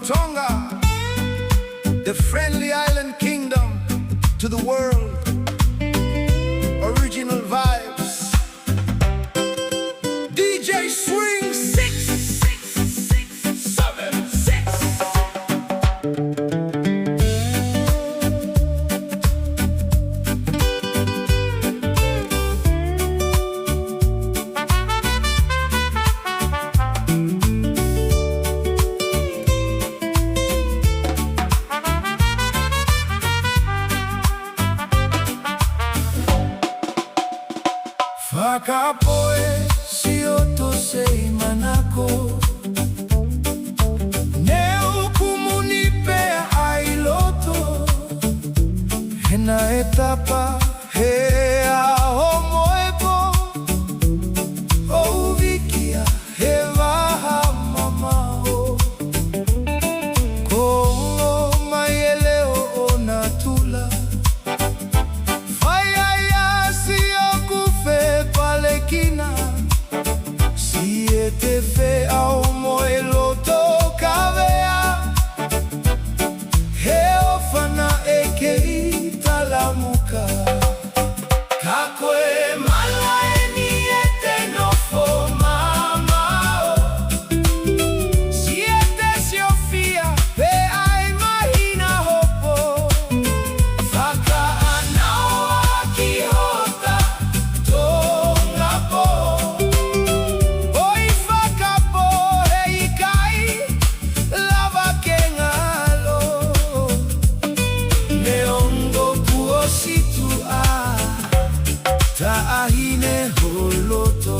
Tonga, the friendly island kingdom to the world. Original vibes. DJ Swing 66676. Whakapoe si oto sei manako Neu kumunipea ai loto Hena etapa he aho moepo O vikia he waha mamao Kongo maieleo o natula Siete fe au moelo toka vea Heo fana eke italamuka Kakwe malaeni ete nofo mamao Siete siofia pe ai mahina hopo Faka anao akihota tonga po Taahine holoto